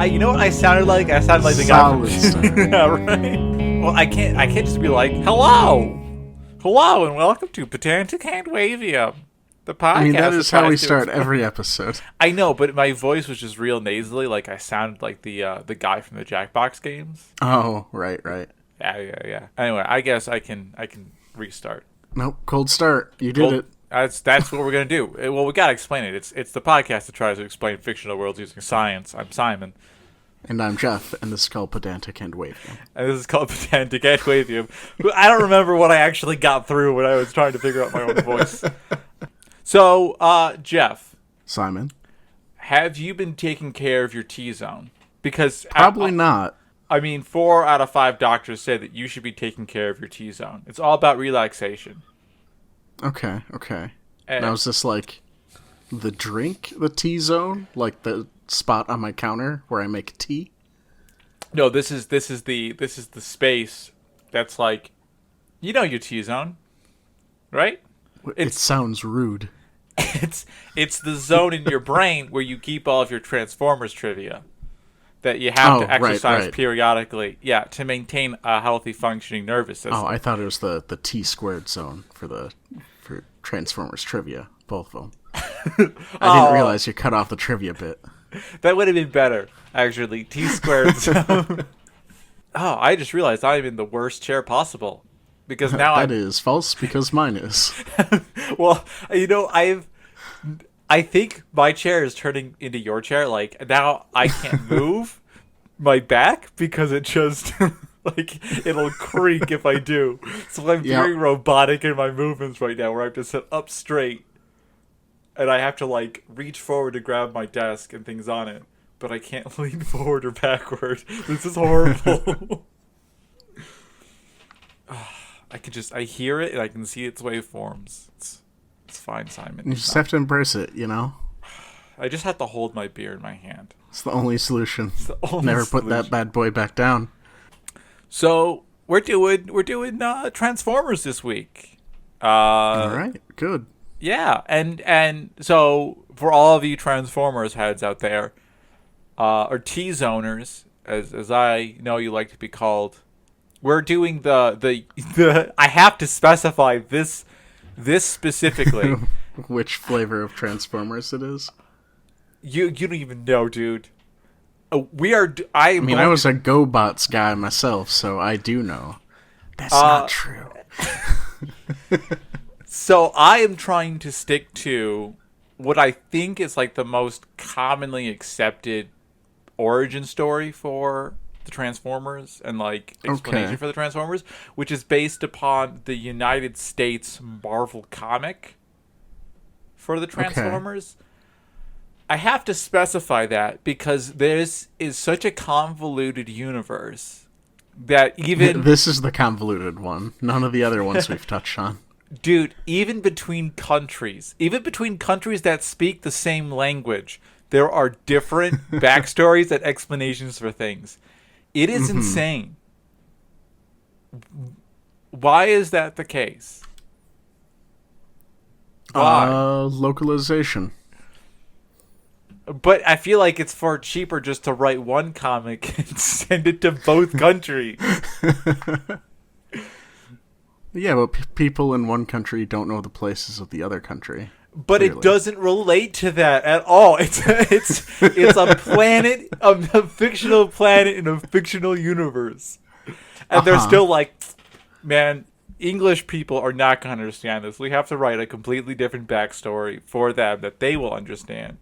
You know what I sounded like? I sounded like the Solid guy start. Yeah, right. Well, I can't just be like, hello, and welcome to Pedantic Handwavium, the podcast. I mean, that is how we tries to start explain- every episode. I know, but my voice was just real nasally. Like I sounded like the guy from the Jackbox games. Oh, right. Yeah. Anyway, I guess I can restart. Nope, cold start. You did it. That's what we're gonna do. Well, we gotta explain it. It's the podcast that tries to explain fictional worlds using science. I'm Simon, And I'm Jeff, and this is called Pedantic Handwavium. and this is called Pedantic Handwavium. I don't remember what I actually got through when I was trying to figure out my own voice. So, Jeff, Simon? have you been taking care of your T-zone? Because Probably not. I mean, 4 out of 5 doctors say that you should be taking care of your T-zone. It's all about relaxation. Okay. And Now, is this like the drink, the T-zone? Like the spot on my counter where I make tea? no, this is the space that's like, you know, your T-zone, right? It sounds rude. It's the zone in your brain where you keep all of your Transformers trivia that you have to exercise right. periodically, to maintain a healthy functioning nervous system. Oh, I thought it was the T squared zone for Transformers trivia, both of them. I didn't realize you cut off the trivia bit. That would have been better, actually. T squared zone. Oh, I just realized I'm in the worst chair possible. Because now That is false because mine is. Well, you know, I think my chair is turning into your chair. Like, now I can't move my back because it just, like, it'll creak if I do. So I'm very robotic in my movements right now, where I have to sit up straight. And I have to, like, reach forward to grab my desk and things on it. But I can't lean forward or backward. This is horrible. I hear it and I can see its waveforms. It's fine, Simon. You just have to embrace it, you know? I just have to hold my beer in my hand. It's the only solution. It's the only Never solution. put that bad boy back down. So we're doing Transformers this week. All right, good. Yeah, and so for all of you Transformers heads out there, or T-zoners, as I know you like to be called, we're doing the I have to specify this specifically. Which flavor of Transformers it is? You don't even know, dude. We are. I was a GoBots guy myself, so I do know. That's not true. So I am trying to stick to what I think is like the most commonly accepted origin story for the Transformers and like explanation for the Transformers, which is based upon the United States Marvel comic for the Transformers. Okay. I have to specify that because this is such a convoluted universe that even this is the convoluted one. None of the other ones we've touched on. Dude, even between countries that speak the same language, there are different backstories and explanations for things. It is insane. Why is that the case? Why? Localization. But I feel like it's far cheaper just to write one comic and send it to both countries. Yeah, but people in one country don't know the places of the other country. But clearly. It doesn't relate to that at all. It's a planet, a fictional planet in a fictional universe. And they're still like, man, English people are not going to understand this. We have to write a completely different backstory for them that they will understand.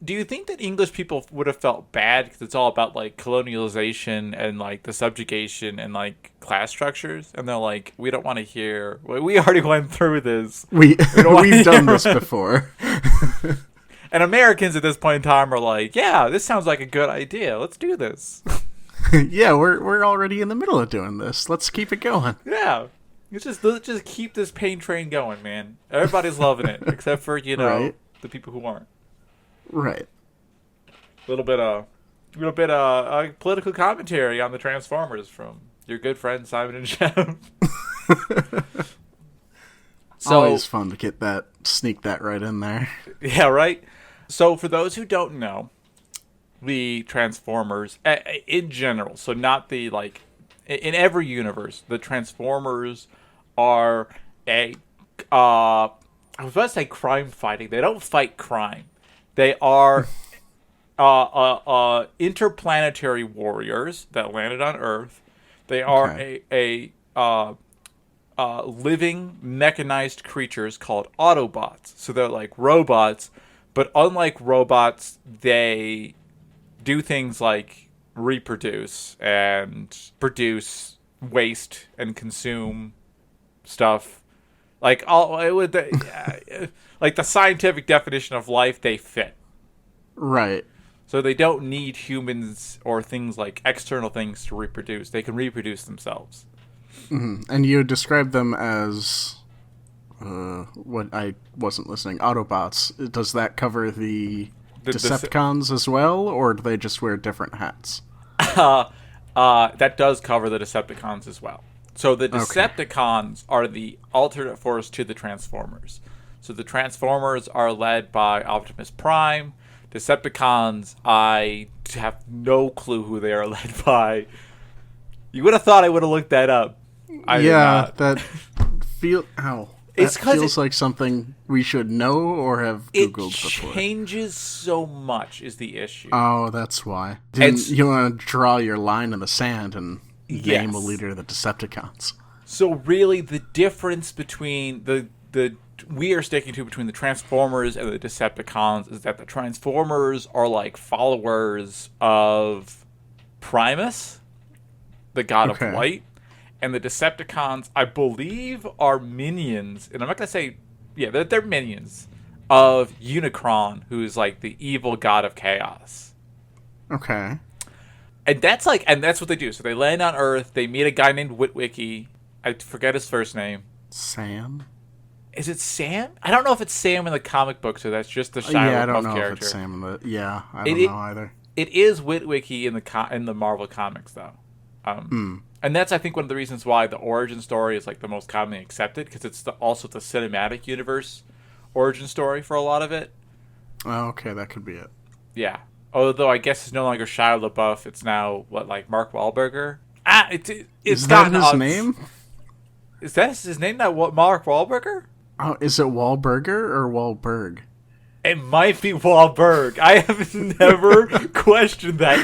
Do you think that English people would have felt bad because it's all about like colonialization and like the subjugation and like class structures? And they're like, we don't want to hear. We already went through this. We've done this before. And Americans at this point in time are like, yeah, this sounds like a good idea. Let's do this. Yeah, we're already in the middle of doing this. Let's keep it going. Yeah. Let's just keep this pain train going, man. Everybody's loving it, except for, the people who aren't. Right. A little bit of political commentary on the Transformers from your good friend Simon and Jeff. Always fun to sneak that right in there. Yeah, right? So for those who don't know, the Transformers in general. So not the like in every universe, the Transformers are a I was about to say crime fighting. They don't fight crime. They are interplanetary warriors that landed on Earth. They are a living mechanized creatures called Autobots. So they're like robots, but unlike robots, they do things like reproduce and produce waste and consume stuff. Like like the scientific definition of life, they fit. Right. So they don't need humans or things like external things to reproduce. They can reproduce themselves. Mm-hmm. And you described them as what I wasn't listening. Autobots. Does that cover the Decepticons as well, or do they just wear different hats? That does cover the Decepticons as well. So the Decepticons are the alternate force to the Transformers. So the Transformers are led by Optimus Prime. Decepticons, I have no clue who they are led by. You would have thought I would have looked that up. I did not. That feels like something we should know or have Googled before. It changes so much is the issue. Oh, that's why. You want to draw your line in the sand and name a leader of the Decepticons. So really the difference between we are sticking to between the Transformers and the Decepticons is that the Transformers are like followers of Primus, the god of light, and the Decepticons, I believe, are minions, and I'm not going to say, they're minions of Unicron, who's like the evil god of chaos. Okay. And that's what they do. So they land on Earth, they meet a guy named Witwicky, I forget his first name. Sam? Is it Sam? I don't know if it's Sam in the comic book, so that's just the Shia LaBeouf character. I don't know if it's Sam in the... Yeah, I don't know either. It is Witwicky in the Marvel comics, though. And that's, I think, one of the reasons why the origin story is like the most commonly accepted, because it's also the cinematic universe origin story for a lot of it. Oh, okay, that could be it. Yeah. Although I guess it's no longer Shia LaBeouf, it's now, Mark Wahlberger? Is that his name? Is that his name, Mark Wahlberger? Oh, is it Wahlberger or Wahlberg? It might be Wahlberg. I have never questioned that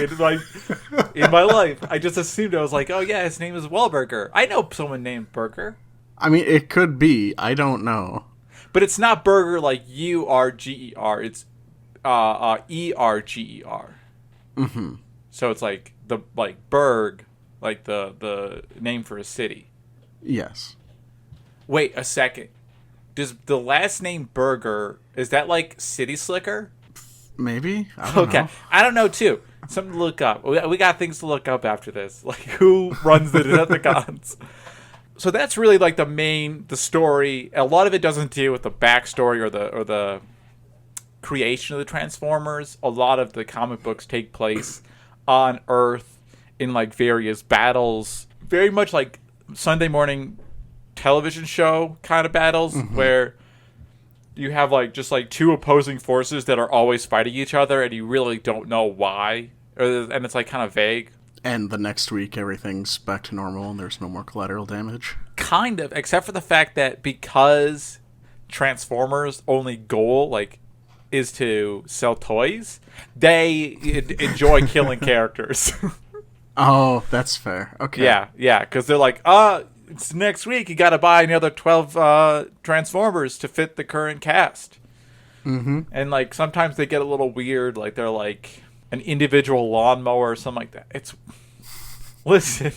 in my life. I just assumed, I was like, oh yeah, his name is Wahlberger. I know someone named Burger. I mean, it could be. I don't know. But it's not Burger like U-R-G-E-R. It's E-R-G-E-R. Mm-hmm. So it's like Berg, like the name for a city. Yes. Wait a second. Does the last name Burger, is that like City Slicker? Maybe. I don't know. I don't know too. Something to look up. We got things to look up after this. Like who runs the Decepticons. So that's really like the story. A lot of it doesn't deal with the backstory or the creation of the Transformers. A lot of the comic books take place on Earth in like various battles. Very much like Sunday morning television show kind of battles, where you have like just like two opposing forces that are always fighting each other and you really don't know why, and it's like kind of vague. And the next week everything's back to normal and there's no more collateral damage. Kind of, except for the fact that because Transformers' only goal is to sell toys, they enjoy killing characters. Oh, that's fair. Okay. Yeah, because they're like, it's next week, you gotta buy another 12 Transformers to fit the current cast. Mm-hmm. And like sometimes they get a little weird, like they're like an individual lawnmower or something like that. Listen,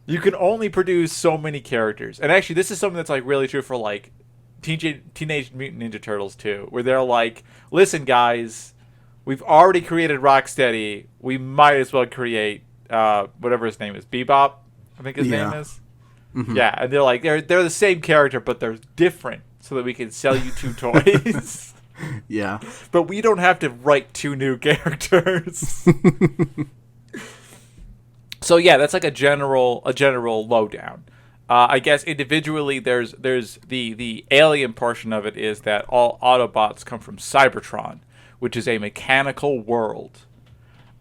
you can only produce so many characters. And actually this is something that's like really true for like Teenage Mutant Ninja Turtles too, where they're like, listen guys, we've already created Rocksteady, we might as well create whatever his name is, Bebop, I think his name is. Mm-hmm. Yeah, and they're like they're the same character, but they're different, so that we can sell you two toys. Yeah, but we don't have to write two new characters. So yeah, that's like a general lowdown. I guess individually, there's the alien portion of it is that all Autobots come from Cybertron, which is a mechanical world.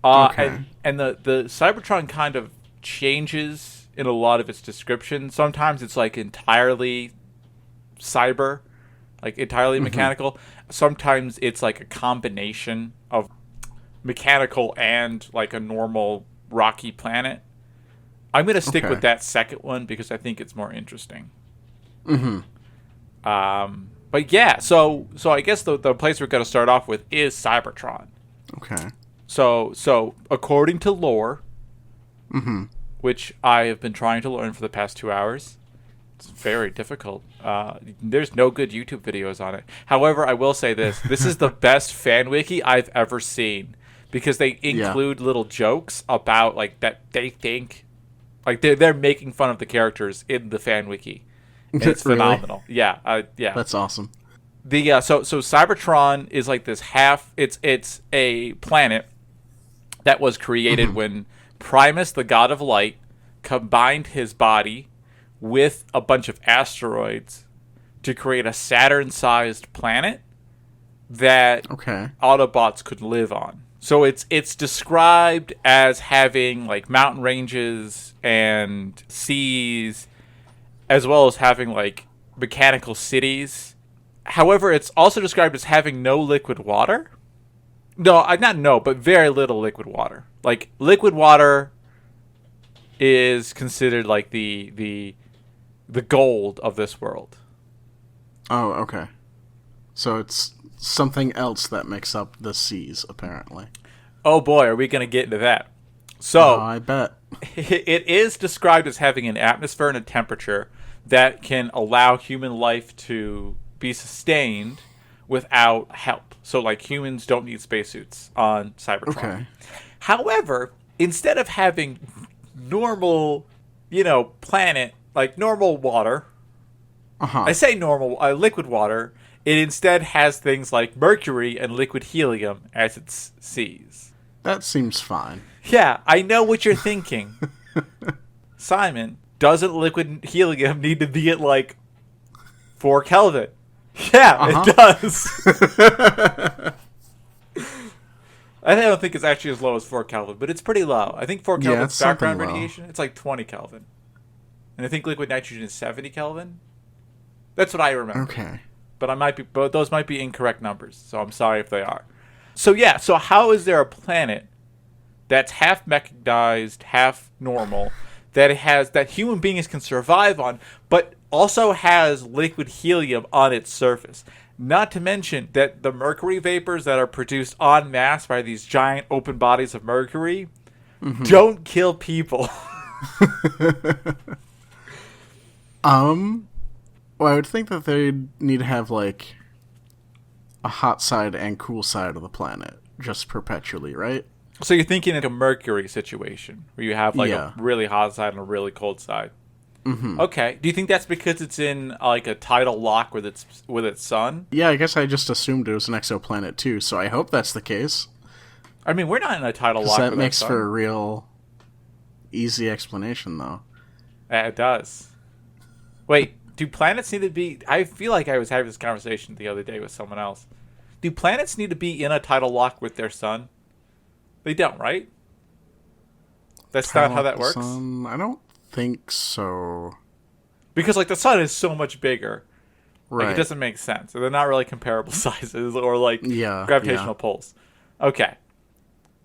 Okay. And the Cybertron kind of changes in a lot of its description. Sometimes it's like entirely cyber, like entirely mechanical. Sometimes it's like a combination of mechanical and like a normal rocky planet. I'm going to stick with that second one because I think it's more interesting. But yeah, so I guess the place we're going to start off with is Cybertron. Okay. So according to lore, which I have been trying to learn for the past 2 hours, it's very difficult. There's no good YouTube videos on it. However, I will say this: this is the best fan wiki I've ever seen because they include little jokes about like that they think, like they're making fun of the characters in the fan wiki. And it's phenomenal. Yeah, yeah. That's awesome. The so Cybertron is like this half. It's a planet that was created when Primus, the god of light, combined his body with a bunch of asteroids to create a Saturn-sized planet that Autobots could live on. So it's described as having like mountain ranges and seas, as well as having like mechanical cities. However, it's also described as having no liquid water. No, not no, but very little liquid water. Like liquid water is considered like the gold of this world. Oh, okay. So it's something else that makes up the seas, apparently. Oh boy, are we going to get into that? So, I bet. It is described as having an atmosphere and a temperature that can allow human life to be sustained without help. So, like, humans don't need spacesuits on Cybertron. Okay. However, instead of having normal, planet, like normal water, I say normal, liquid water, it instead has things like mercury and liquid helium as its seas. That seems fine. Yeah, I know what you're thinking. Simon, doesn't liquid helium need to be at like 4 Kelvin? Yeah, it does. I don't think it's actually as low as 4 Kelvin, but it's pretty low. I think 4 Kelvin is background radiation. It's like 20 Kelvin. And I think liquid nitrogen is 70 Kelvin. That's what I remember. Okay. But those might be incorrect numbers, so I'm sorry if they are. So yeah, so how is there a planet that's half mechanized, half normal, that human beings can survive on, but also has liquid helium on its surface? Not to mention that the mercury vapors that are produced en masse by these giant open bodies of mercury don't kill people. Well, I would think that they'd need to have, like, a hot side and cool side of the planet, just perpetually, right? So you're thinking like a Mercury situation, where you have, like, a really hot side and a really cold side. Okay. Do you think that's because it's in, like, a tidal lock with its sun? Yeah, I guess I just assumed it was an exoplanet, too, so I hope that's the case. I mean, we're not in a tidal lock with that makes for a real easy explanation, though. It does. Wait. Do planets need to be... I feel like I was having this conversation the other day with someone else. Do planets need to be in a tidal lock with their sun? They don't, right? That's not how that works? Sun? I don't think so. Because, like, the sun is so much bigger. Right. Like, it doesn't make sense. They're not really comparable sizes or, like, gravitational pulls. Okay.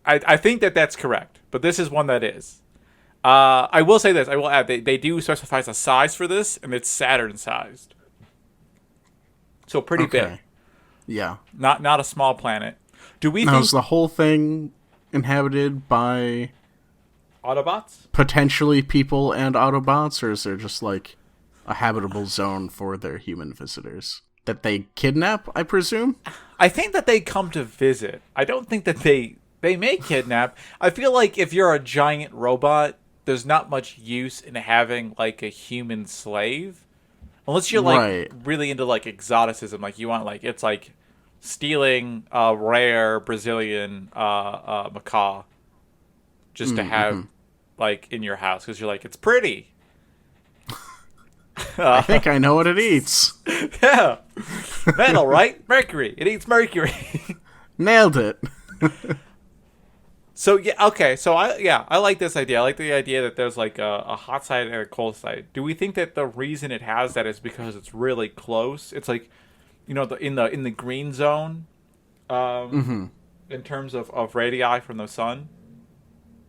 I think that's correct. But this is one that is. I will say this. I will add, they do specify a size for this, and it's Saturn-sized. So pretty big. Yeah. Not a small planet. Do we now, think... is the whole thing inhabited by... Autobots? Potentially people and Autobots, or is there just, like, a habitable zone for their human visitors? That they kidnap, I presume? I think that they come to visit. I don't think that they may kidnap. I feel like if you're a giant robot... there's not much use in having, like, a human slave. Unless you're, like, really into, like, exoticism. Like, you want, like, it's, like, stealing a rare Brazilian macaw just to have, like, in your house. Because you're like, it's pretty. I think I know what it eats. Yeah. Metal, right? Mercury. It eats mercury. Nailed it. So yeah, okay. So I like this idea. I like the idea that there's like a hot side and a cold side. Do we think that the reason it has that is because it's really close? It's like, in the green zone, in terms of radii from the sun.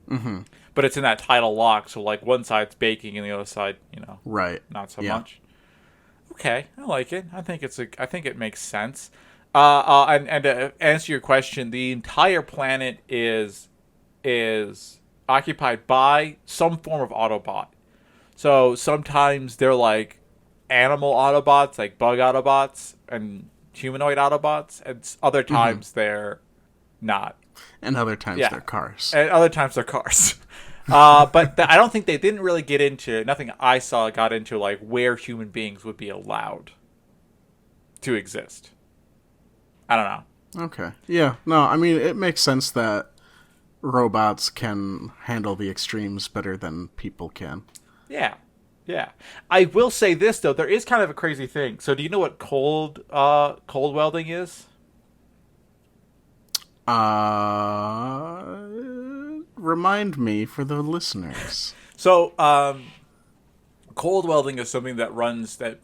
Mm-hmm. But it's in that tidal lock, so like one side's baking and the other side, right, not so yeah. much. Okay, I like it. I think it makes sense. And to answer your question, the entire planet is occupied by some form of Autobot. So sometimes they're like animal Autobots, like bug Autobots and humanoid Autobots, and other times they're not. And other times they're cars. And other times they're cars. But I don't think they didn't really get into, nothing I saw got into like where human beings would be allowed to exist. I don't know. Okay. Yeah. No, I mean, it makes sense that robots can handle the extremes better than people can. Yeah. Yeah. I will say this, though. There is kind of a crazy thing. So do you know what cold welding is? Remind me for the listeners. So, cold welding is something that runs that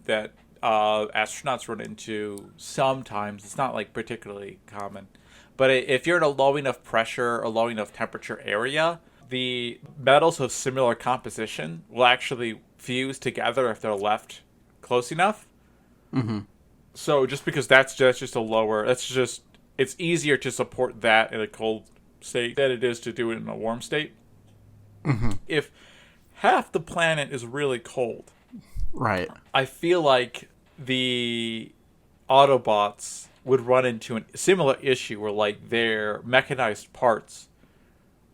astronauts run into sometimes. It's not like particularly common, but if you're in a low enough pressure or low enough temperature area, the metals of similar composition will actually fuse together if they're left close enough. Mm-hmm. So just because that's just a lower, it's easier to support that in a cold state than it is to do it in a warm state. Mm-hmm. If half the planet is really cold, right, I feel like the Autobots would run into a similar issue where like their mechanized parts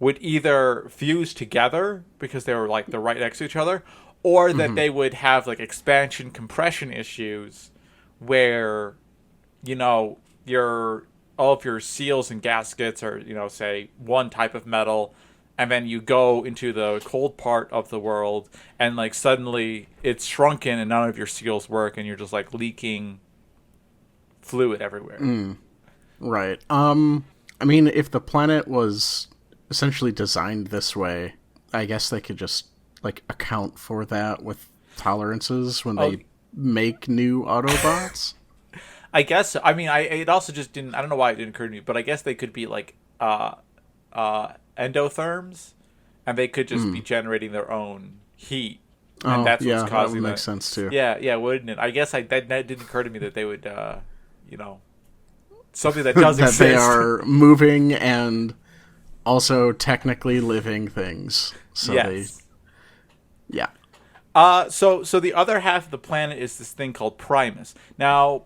would either fuse together because they were like they're right next to each other, or that they would have like expansion compression issues where all of your seals and gaskets are, say one type of metal, and then you go into the cold part of the world and like suddenly it's shrunken and none of your seals work and you're just like leaking fluid everywhere. Right. I mean, if the planet was essentially designed this way, I guess they could just like account for that with tolerances when they make new Autobots. I guess so. I mean, it also just didn't. I don't know why it didn't occur to me, but I guess they could be like endotherms, and they could just be generating their own heat, and that's what's causing that would make sense too. Yeah, wouldn't it? I guess that didn't occur to me that they would, something that does that exist. They are moving and also technically living things. So yes. Yeah. So the other half of the planet is this thing called Primus. Now,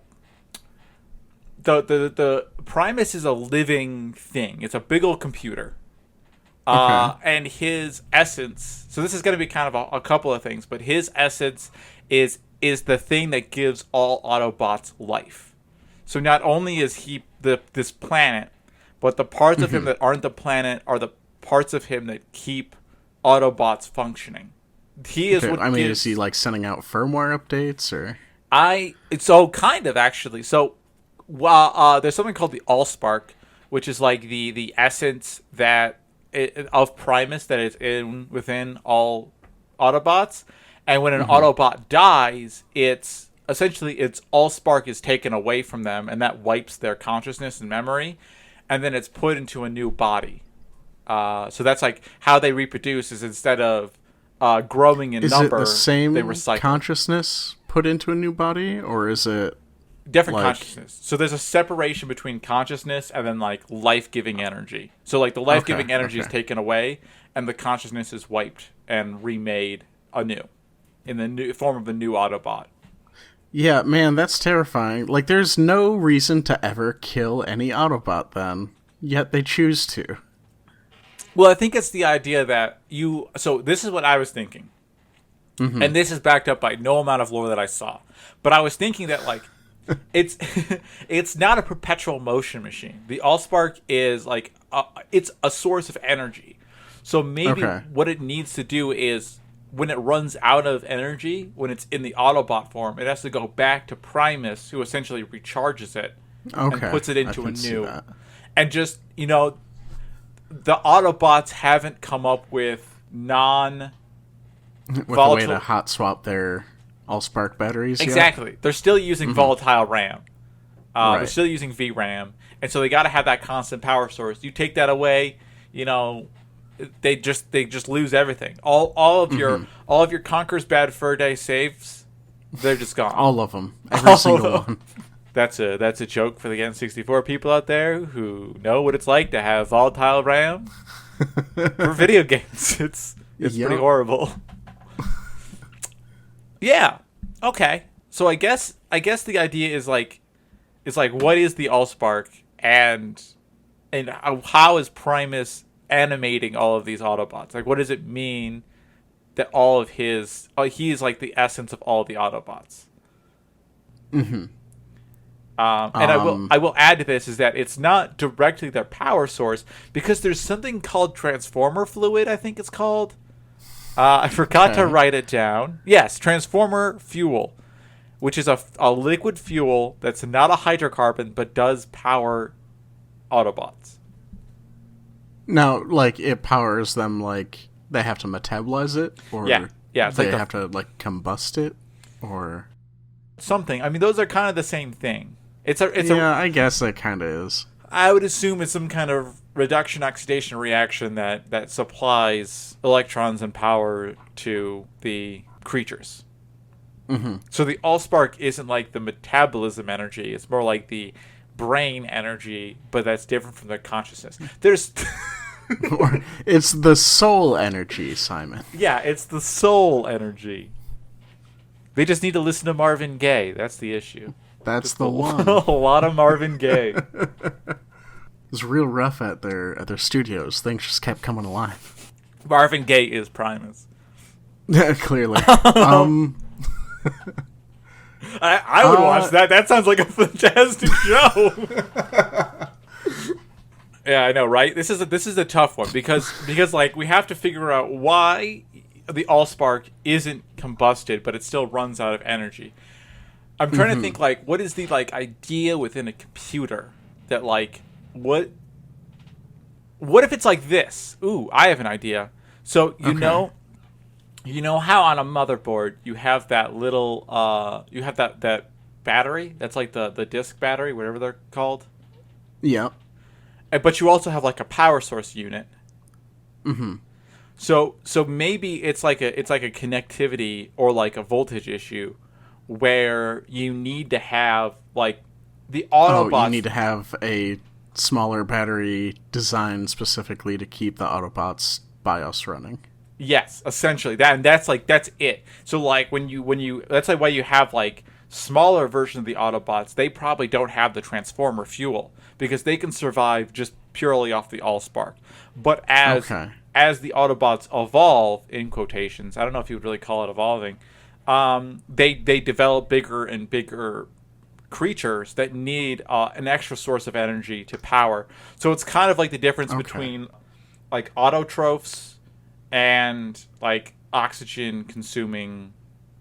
the Primus is a living thing. It's a big old computer. And his essence, so this is going to be kind of a couple of things, but his essence is the thing that gives all Autobots life. So not only is he this planet, but the parts of him that aren't the planet are the parts of him that keep Autobots functioning. He is what gives, is he like sending out firmware updates or? So kind of actually. So there's something called the AllSpark, which is like the essence of Primus that is within all Autobots. And when an Autobot dies, it's AllSpark is taken away from them, and that wipes their consciousness and memory, and then it's put into a new body. So that's like how they reproduce is instead of growing in number, is it the same they recycle. Consciousness put into a new body, or is it different consciousness? So there's a separation between consciousness and then like life-giving energy. So like the life-giving energy is taken away, and the consciousness is wiped and remade anew in the new form of a new Autobot. Yeah, man, that's terrifying. Like, there's no reason to ever kill any Autobot then, yet they choose to. Well, I think it's the idea that so this is what I was thinking. And this is backed up by no amount of lore that I saw. But I was thinking that, like, it's not a perpetual motion machine. The AllSpark is, like, it's a source of energy. So maybe what it needs to do is, when it runs out of energy, when it's in the Autobot form, it has to go back to Primus, who essentially recharges it and puts it into a new. And just, the Autobots haven't come up with with a way to hot swap their AllSpark batteries. Exactly. Yet? They're still using volatile RAM. Right. They're still using VRAM. And so they got to have that constant power source. You take that away, they just lose everything. All of your Conker's Bad Fur Day saves, they're just gone. All of them. Every single one. That's a joke for the N64 people out there who know what it's like to have volatile RAM for video games. It's pretty horrible. Yeah. Okay. So I guess the idea is like what is the AllSpark and how is Primus animating all of these Autobots? Like, what does it mean that all of his he is like the essence of all the Autobots? Mm-hmm. And I will add to this is that it's not directly their power source because there's something called transformer fluid, I think it's called. I forgot to write it down. Yes, transformer fuel, which is a liquid fuel that's not a hydrocarbon but does power Autobots. Now, like, it powers them, like, they have to metabolize it? Or yeah, it's they have to, like, combust it? Or something. I mean, those are kind of the same thing. I guess it kind of is. I would assume it's some kind of reduction-oxidation reaction that supplies electrons and power to the creatures. Mm-hmm. So the AllSpark isn't like the metabolism energy. It's more like the brain energy, but that's different from their consciousness. There's... Or it's the soul energy, Simon. Yeah, it's the soul energy. They just need to listen to Marvin Gaye. That's the issue. That's the one. A lot of Marvin Gaye. It was real rough at their studios. Things just kept coming alive. Marvin Gaye is Primus. Yeah, clearly. I would watch that. That sounds like a fantastic show. Yeah, I know, right? This is a tough one because like we have to figure out why the AllSpark isn't combusted, but it still runs out of energy. I'm trying to think, like, what is the, like, idea within a computer that, like, what if it's like this? Ooh, I have an idea. So, you know how on a motherboard you have that little, you have that battery? That's like the disk battery, whatever they're called? Yeah. But you also have, like, a power source unit. Mm-hmm. So maybe it's like a connectivity or, like, a voltage issue where you need to have, like, the Autobots... Oh, you need to have a smaller battery designed specifically to keep the Autobots BIOS running. Yes, essentially. That's it. So, like, when you that's like why you have, like, smaller versions of the Autobots, they probably don't have the transformer fuel because they can survive just purely off the AllSpark. But as the Autobots evolve, in quotations, I don't know if you would really call it evolving, they develop bigger and bigger creatures that need an extra source of energy to power. So it's kind of like the difference between, like, autotrophs and, like, oxygen consuming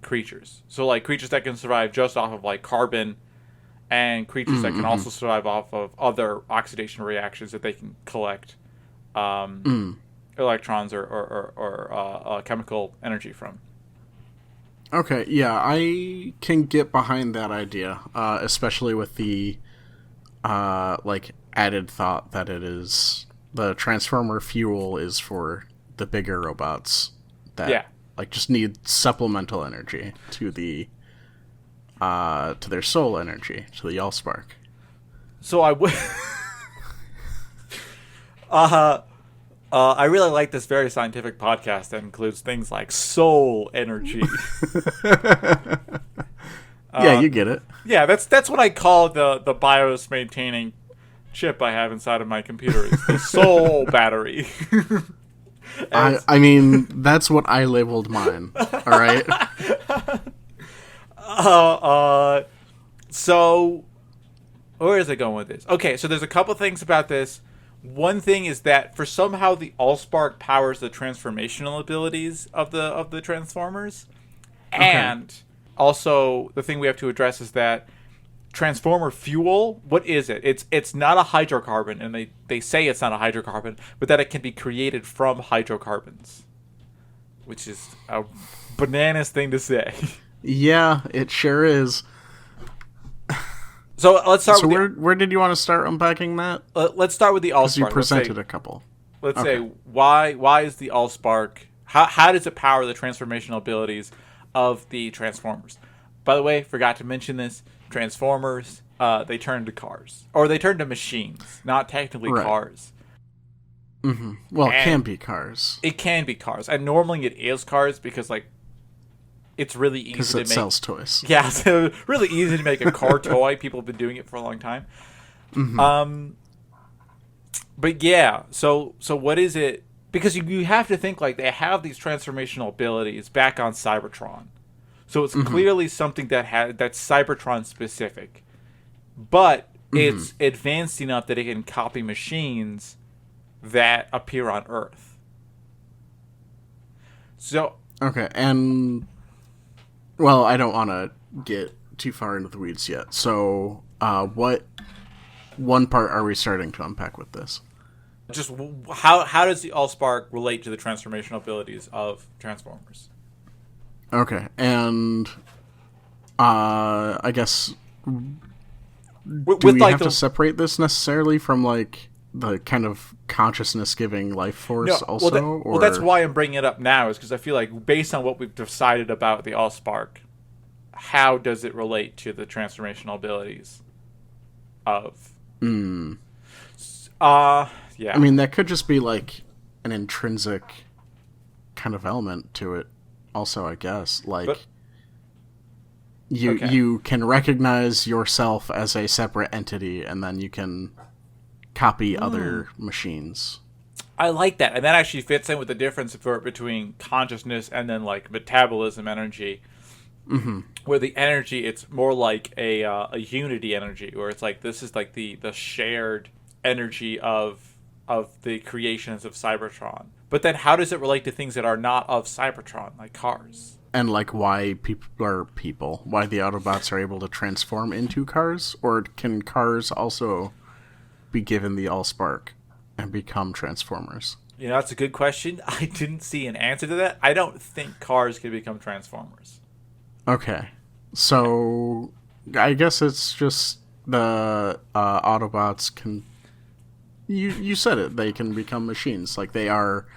creatures. So, like, creatures that can survive just off of, like, carbon, and creatures that can also survive off of other oxidation reactions that they can collect electrons or chemical energy from. Okay, yeah, I can get behind that idea, especially with the like, added thought that it is the transformer fuel is for the bigger robots that like just need supplemental energy to the to their soul energy, to the AllSpark. So I would I really like this very scientific podcast that includes things like soul energy. Yeah, you get it. Yeah, that's what I call the BIOS maintaining chip I have inside of my computer. Is the soul battery. I mean, that's what I labeled mine. All right. So where is it going with this? Okay, so there's a couple things about this. One thing is that for somehow the AllSpark powers the transformational abilities of the Transformers, and also the thing we have to address is that transformer fuel, what is it? It's not a hydrocarbon, and they say it's not a hydrocarbon, but that it can be created from hydrocarbons, which is a bananas thing to say. Yeah, it sure is. So let's start. So where did you want to start unpacking that? Let's start with the AllSpark. You presented a couple. Let's say why is the AllSpark? How does it power the transformational abilities of the Transformers? By the way, forgot to mention this. Transformers, they turn to cars, or they turn to machines, not technically cars. Mm-hmm. Well, it can be cars. It can be cars, and normally it is cars because like it's really easy to make. Because it sells toys. Yeah, so really easy to make a car toy. People have been doing it for a long time. Mm-hmm. But yeah, so what is it? Because you have to think like they have these transformational abilities back on Cybertron. So it's clearly something that's Cybertron specific. But it's advanced enough that it can copy machines that appear on Earth. So okay, and well, I don't want to get too far into the weeds yet. So, what one part are we starting to unpack with this? Just how does the AllSpark relate to the transformational abilities of Transformers? Okay, and I guess do we have to separate this necessarily from like the kind of consciousness-giving life force also? Well, that's why I'm bringing it up now, is because I feel like based on what we've decided about the AllSpark, how does it relate to the transformational abilities of? Yeah. I mean, that could just be like an intrinsic kind of element to it. Also, I guess like you can recognize yourself as a separate entity, and then you can copy other machines. I like that, and that actually fits in with the difference between consciousness and then like metabolism energy. Where the energy, it's more like a unity energy, where it's like this is like the shared energy of the creations of Cybertron. But then how does it relate to things that are not of Cybertron, like cars? And like why why the Autobots are able to transform into cars? Or can cars also be given the AllSpark and become Transformers? You know, that's a good question. I didn't see an answer to that. I don't think cars can become Transformers. Okay. So I guess it's just the Autobots can... You said it. They can become machines. Like, they are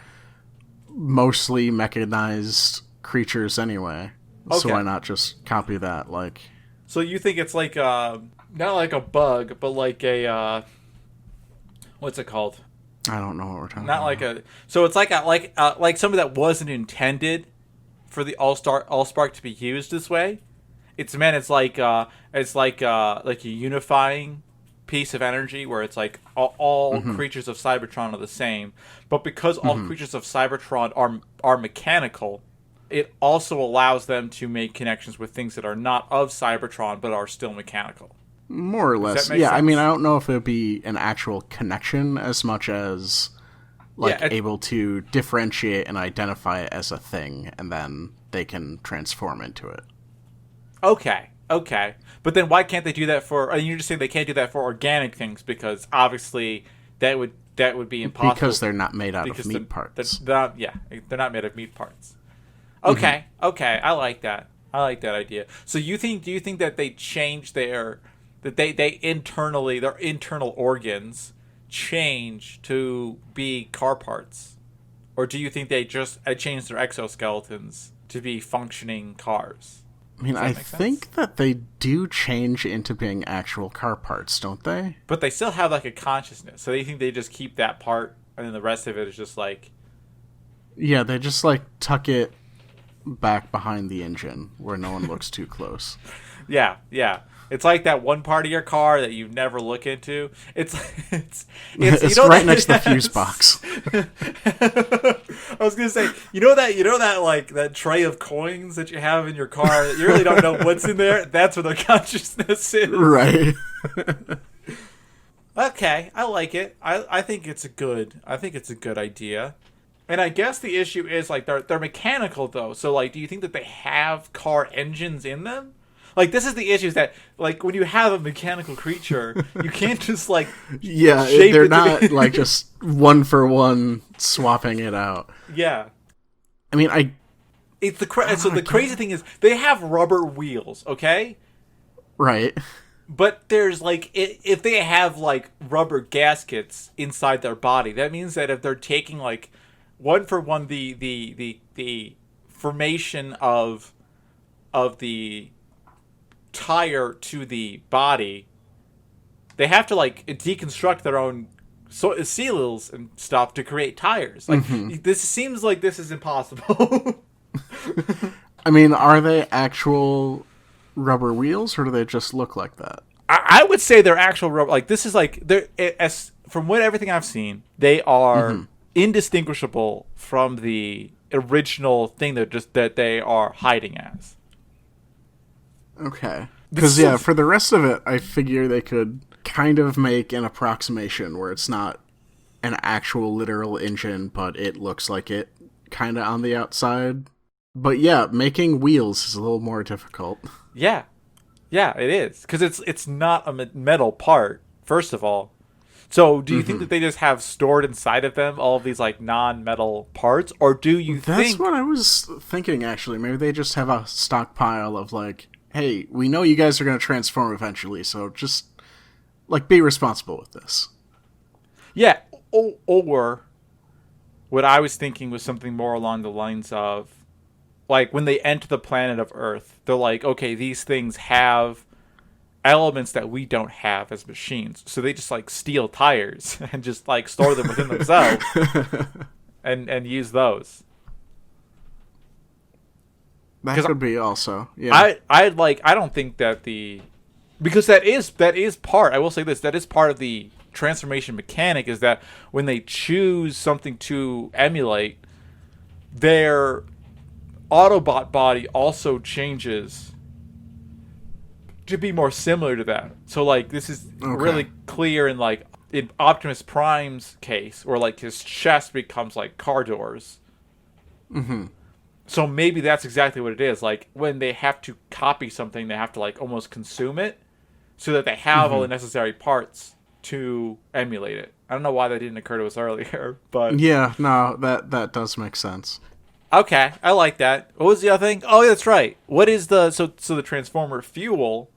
mostly mechanized creatures anyway. Okay. So why not just copy that? Like, so you think it's like not like a bug, but like a what's it called? I don't know what we're talking about. Not like a. So it's like something that wasn't intended for the AllSpark to be used this way. It's like a unifying piece of energy where it's like all creatures of Cybertron are the same, but because all creatures of Cybertron are mechanical, it also allows them to make connections with things that are not of Cybertron but are still mechanical. More or less, yeah. Sense? I mean, I don't know if it would be an actual connection as much as able to differentiate and identify it as a thing, and then they can transform into it. Okay. But then why can't they do that for... you're just saying they can't do that for organic things because obviously that would be impossible. Because they're not made out of meat parts. They're not made of meat parts. Okay, I like that. I like that idea. So do you think that they change their internal organs change to be car parts? Or do you think they just change their exoskeletons to be functioning cars? I mean, I think that they do change into being actual car parts, don't they? But they still have like a consciousness. So you think they just keep that part and then the rest of it is just like... Yeah, they just like tuck it back behind the engine where no one looks too close. Yeah. It's like that one part of your car that you never look into. It's right next to the fuse box. I was gonna say, you know that like that tray of coins that you have in your car that you really don't know what's in there. That's where the consciousness is. Right. Okay, I like it. I think it's a good idea. And I guess the issue is like they're mechanical though. So like, do you think that they have car engines in them? Like, this is the issue, is that, like, when you have a mechanical creature, you can't just, like, yeah, shape they're it not, like, just one for one swapping it out. Yeah. I mean, It's the crazy thing is, they have rubber wheels, okay? Right. But there's, like, if they have, like, rubber gaskets inside their body, that means that if they're taking, like, one for one the formation of the tire to the body, they have to, like, deconstruct their own seals and stuff to create tires. Like, this seems like this is impossible. I mean, are they actual rubber wheels, or do they just look like that? I would say they're actual rubber. Like, this is like, they're, as from everything I've seen, they are indistinguishable from the original thing that they are hiding as. Okay. Because, yeah, for the rest of it, I figure they could kind of make an approximation where it's not an actual literal engine, but it looks like it kind of on the outside. But yeah, making wheels is a little more difficult. Yeah. Yeah, it is. Because it's not a metal part, first of all. So do you think that they just have stored inside of them all of these, like, non-metal parts? Or do you think... That's what I was thinking, actually. Maybe they just have a stockpile of, like, hey, we know you guys are going to transform eventually, so just, like, be responsible with this. Yeah, or what I was thinking was something more along the lines of, like, when they enter the planet of Earth, they're like, okay, these things have elements that we don't have as machines. So they just, like, steal tires and just, like, store them within themselves and use those. That could be also. Yeah. I don't think that because that is part, I will say this, that is part of the transformation mechanic, is that when they choose something to emulate, their Autobot body also changes to be more similar to that. So, like, this is really clear in, like, in Optimus Prime's case, where, like, his chest becomes like car doors. So maybe that's exactly what it is. Like, when they have to copy something, they have to, like, almost consume it so that they have all the necessary parts to emulate it. I don't know why that didn't occur to us earlier, but... Yeah, no, that does make sense. Okay, I like that. What was the other thing? Oh, yeah, that's right. What is the... So the Transformer fuel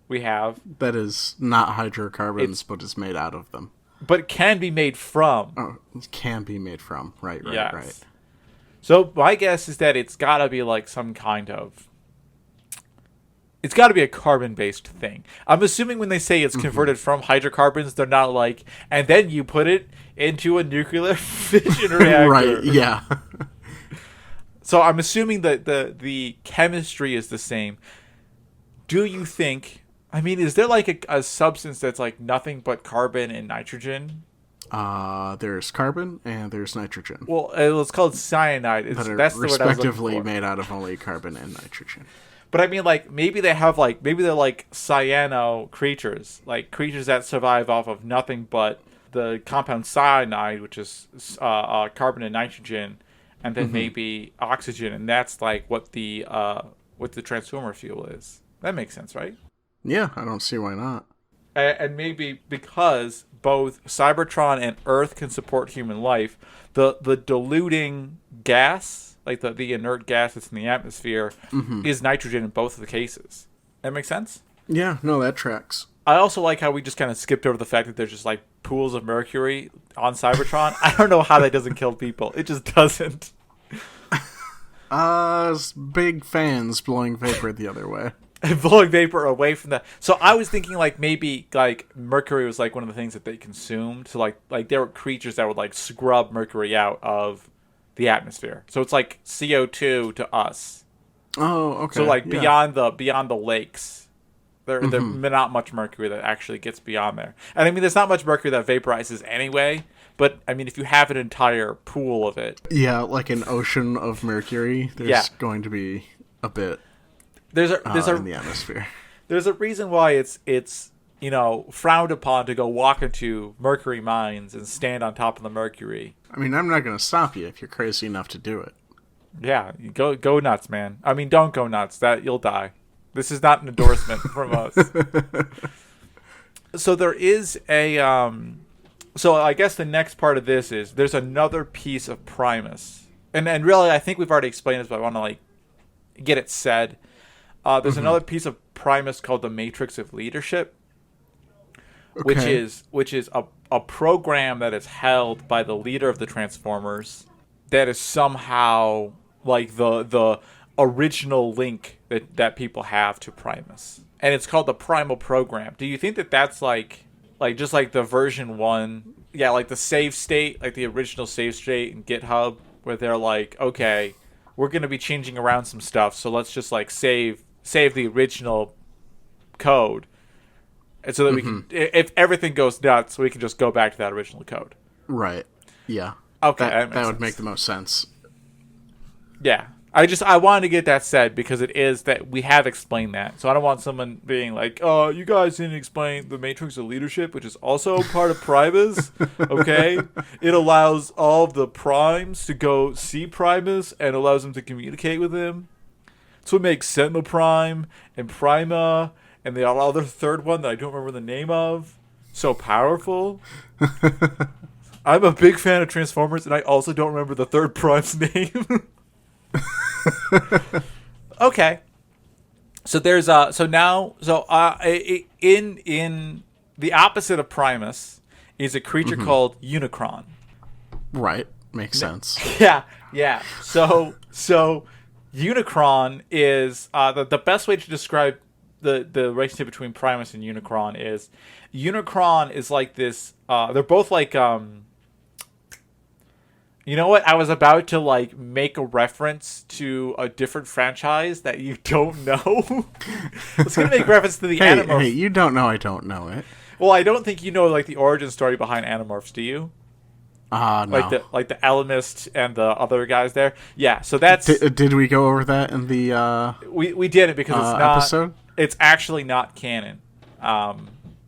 we have... That is not hydrocarbons, but is made out of them. But can be made from. Oh, it can be made from. Right. Yes. So my guess is that it's got to be, like, some kind of... It's got to be a carbon-based thing. I'm assuming when they say it's converted from hydrocarbons, they're not like, and then you put it into a nuclear fission reactor. Right, yeah. So I'm assuming that the chemistry is the same. Do you think... I mean, is there, like, a substance that's, like, nothing but carbon and nitrogen? There's carbon and there's nitrogen. Well, it's called cyanide. That's the word I was looking respectively for. Made out of only carbon and nitrogen. But I mean, like, maybe they're like cyano creatures, like creatures that survive off of nothing but the compound cyanide, which is carbon and nitrogen, and then maybe oxygen, and that's like what the transformer fuel is. That makes sense, right? Yeah, I don't see why not. And maybe because both Cybertron and Earth can support human life, the diluting gas, like the inert gas that's in the atmosphere, is nitrogen in both of the cases. That makes sense? Yeah, no, that tracks. I also like how we just kind of skipped over the fact that there's just, like, pools of mercury on Cybertron. I don't know how that doesn't kill people. It just doesn't. Big fans blowing vapor the other way. And blowing vapor away from that. So I was thinking, like, maybe, like, mercury was, like, one of the things that they consumed. So, like there were creatures that would, like, scrub mercury out of the atmosphere. So it's like CO2 to us. Oh, okay. So, like, beyond the lakes, there's not much mercury that actually gets beyond there. And I mean, there's not much mercury that vaporizes anyway. But I mean, if you have an entire pool of it, yeah, like an ocean of mercury, there's going to be a bit. There's in the atmosphere. There's a reason why it's frowned upon to go walk into mercury mines and stand on top of the mercury. I mean, I'm not going to stop you if you're crazy enough to do it. Yeah, go nuts, man. I mean, don't go nuts. That you'll die. This is not an endorsement from us. So there is a so I guess the next part of this is there's another piece of Primus. And really I think we've already explained this, but I want to like get it said. There's another piece of Primus called the Matrix of Leadership, which is a program that is held by the leader of the Transformers that is somehow like the original link that people have to Primus. And it's called the Primal Program. Do you think that that's like just like the version 1, yeah, like the save state, like the original save state in GitHub, where they're like, okay, we're going to be changing around some stuff, so let's just like save the original code, and so that we can, if everything goes nuts, we can just go back to that original code. Right. Yeah. Okay, that would make the most sense. Yeah. I wanted to get that said because it is that we have explained that. So I don't want someone being like, oh, you guys didn't explain the Matrix of Leadership, which is also part of Primus. Okay? It allows all of the primes to go see Primus and allows them to communicate with him. So it makes Sentinel Prime and Prima and the other third one that I don't remember the name of so powerful. I'm a big fan of Transformers, and I also don't remember the third Prime's name. Okay, so there's in the opposite of Primus is a creature called Unicron. Right, makes sense. Yeah. So Unicron is the best way to describe the relationship between Primus and Unicron is like this. They're both like you know what? I was about to like make a reference to a different franchise that you don't know. I was going to make reference to the Animorphs. Hey, you don't know I don't know it. Well, I don't think you know like the origin story behind Animorphs, do you? No. Like the Alanist and the other guys there. Yeah, so that's Did we go over that in the we did it because it's not episode? It's actually not canon.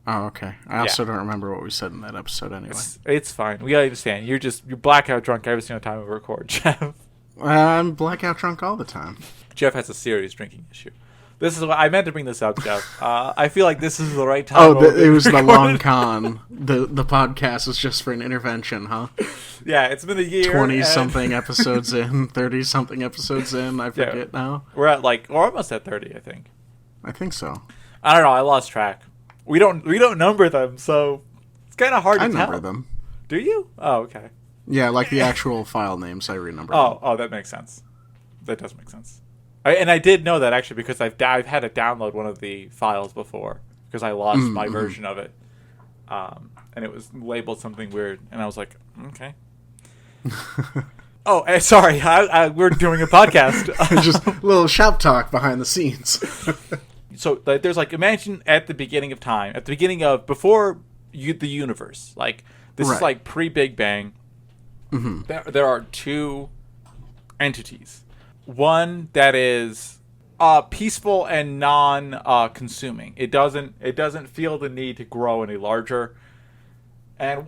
Oh, okay. I also don't remember what we said in that episode anyway. It's fine. We understand. You're blackout drunk every single time we record, Jeff. I'm blackout drunk all the time. Jeff has a serious drinking issue. This is what I meant to bring this up, Jeff. I feel like this is the right time. It was the long con. The podcast is just for an intervention, huh? Yeah, it's been a year. 20-something episodes in, 30-something episodes in. I forget now. We're at we're almost at 30, I think. I think so. I don't know. I lost track. We don't number them, so it's kind of hard to tell. I number them. Do you? Oh, okay. Yeah, like the actual file names, I renumber them. Oh, that makes sense. That does make sense. And I did know that actually because I've had to download one of the files before because I lost my version of it, and it was labeled something weird, and I was like, okay. Oh, sorry, we're doing a podcast. Just a little shop talk behind the scenes. So there's imagine at the beginning of time, at the beginning of before the universe, this is like pre-Big Bang. Mm-hmm. There are two entities. One that is peaceful and non-consuming. It doesn't feel the need to grow any larger. And